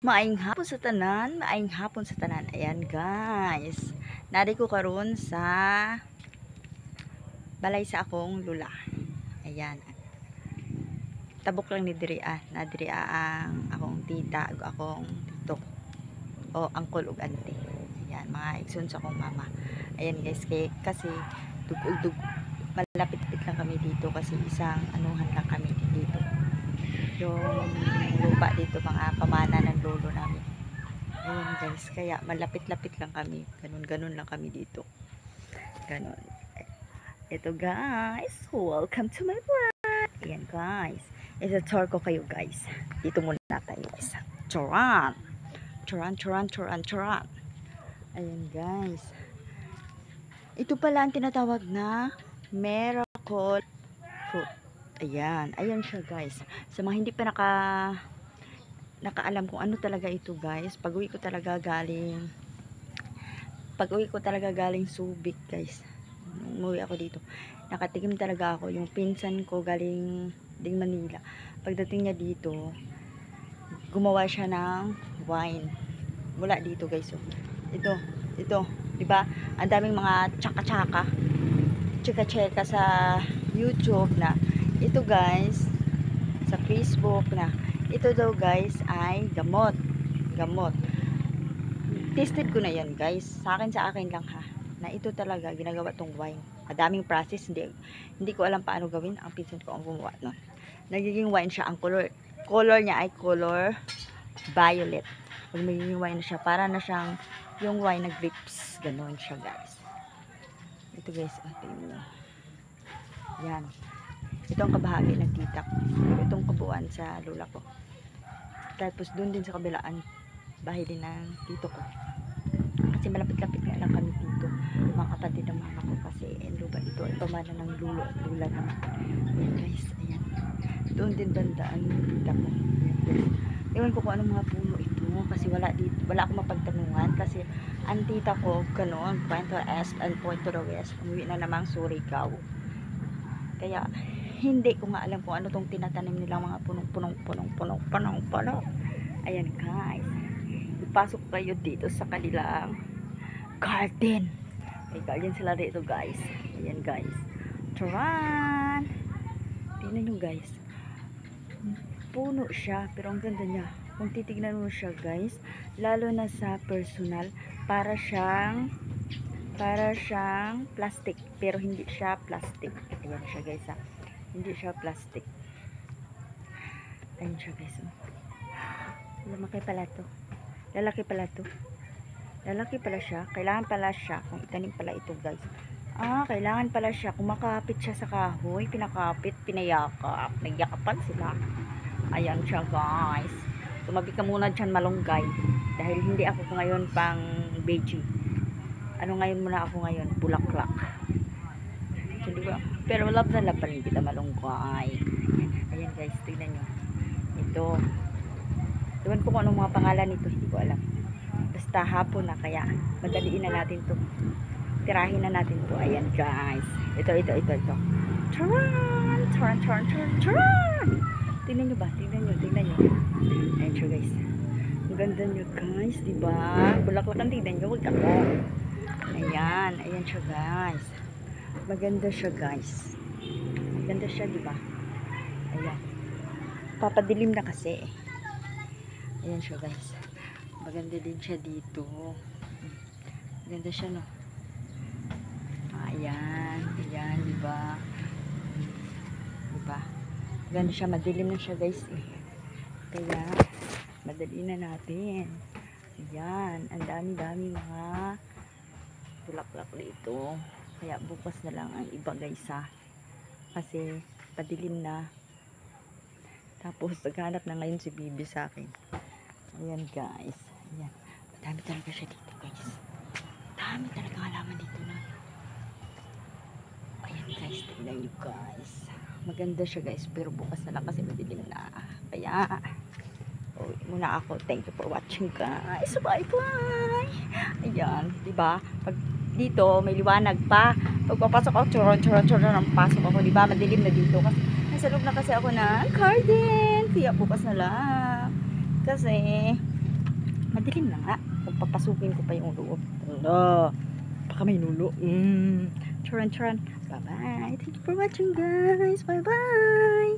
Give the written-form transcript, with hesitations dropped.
Maayong hapon sa tanan, maayong hapon sa tanan. Ayan guys, nari ko karon sa balay sa akong lula. Ayan, tabok lang ni diri na diri ang akong tita ug akong tito o angkol ug auntie. Ayan, mga igsoon sa akong mama. Ayan guys, kasi dug malapit-lapit lang kami dito kasi isang anuhan lang kami dito. Yung lupa dito, mga pamana ng lolo namin. Ayun guys, kaya malapit-lapit lang kami. Ganun lang kami dito. Ganun. Ito guys, welcome to my vlog. Ayan guys, isa-tour ko kayo guys. Dito muna tayo guys. Choran. Ayan guys. Ito pala ang tinatawag na miracle fruit. Ayan siya guys. Sa mga hindi pa nakaalam kung ano talaga ito guys, pag-uwi ko talaga galing Subic guys. Umuwi ako dito, nakatikim talaga ako. Yung pinsan ko galing ding Manila, pagdating niya dito, gumawa siya ng wine mula dito guys. So, ito, di ba? Ang daming mga chika sa YouTube na ito guys, sa Facebook na ito daw guys ay gamot. Tested ko na yan guys, sa akin lang ha, na ito talaga ginagawa tong wine. Madaming process, hindi ko alam paano gawin. Ang pinsan ko ang gumawa nun. Nagiging wine siya. Ang color niya ay color violet. Pag magiging wine na siya, para na siyang yung wine na grapes. Ganon siya guys. Ito guys, tingnan nyo. Yan. Ito ang kabahagi ng tita ko. Itong kabuuan sa lola ko. Tapos doon din sa kabilaan, bahay din ng tito ko. Kasi malapit-lapit nga lang kami dito. Mga kapatid ng mama ko kasi lupa dito ay pamana ng lula naman. Ayan guys, ayan. Doon din bandaan ng tita ko. Ayan guys. Ewan ko kung anong mga puno ito kasi wala akong mapagtanungan kasi ang tita ko ganoon, point to the east and point to the west. Umuwi na namang Surigao. Kaya hindi ko nga alam kung ano tong tinatanim nilang mga punong. Ayan guys, ipasok kayo dito sa kanilang garden. May garden sila dito guys. Ayan guys, charan, tingnan nyo guys, puno siya pero ang ganda niya. Kung titignan mo siya guys, lalo na sa personal, para siyang plastic, pero hindi siya plastic. Ayan siya guys ha, hindi siya plastic. Ayan siya guys. Lalaki pala siya. Kailangan pala siya kung itanim pala ito guys. Kailangan pala siya kung makapit siya sa kahoy, pinakapit, pinayakap, nagyakapan sila. Ayan siya guys. Tumabi ka muna dyan malunggay dahil hindi ako ngayon pang veggie. Ngayon muna ako ngayon, bulaklak. Pero love na love pa rin kita malunggay. Ayan guys, tignan nyo. Ito. Ewan ko kung anong mga pangalan nito, hindi ko alam. Basta hapon na, kaya madaliin na natin to. Tirahin na natin to. Ayan guys. Ito. Charan! Tignan nyo ba? Tignan nyo. Ayan siya guys. Ang ganda nyo guys, diba? Bulaklakan, tignan nyo. Huwag ako. Ayan siya guys. Maganda siya guys. Maganda siya, diba? Ayan. Papadilim na kasi. Ayan siya guys. Maganda din siya dito. Maganda siya no. Ayan, diba? Maganda siya, madilim na siya guys eh. Kaya madali na natin. Ayan, ang dami mga bulaklak dito. Kaya bukas na lang ang iba guys ha. Kasi padilim na. Tapos naghanap na ngayon si Bibi sa akin. Ayan guys. Ayan. Madami talaga siya dito guys. Dami talaga halaman dito na. Ayan guys. Tignan nyo guys. Maganda siya guys. Pero bukas na lang kasi madilim na. Kaya uwi muna ako. Thank you for watching guys. Bye bye. Ayan. Diba? Pag dito may liwanag pa. Pag papasok ako, choron ang pasok ako. Diba? Madilim na dito. Kasi nasa loob na kasi ako ng garden. Kaya bukas na lang. Kasi Madilim na nga. Kung papasukin ko pa yung loob. Wala. Baka may nulo. Charan, charan. Bye-bye. Thank you for watching, guys. Bye-bye.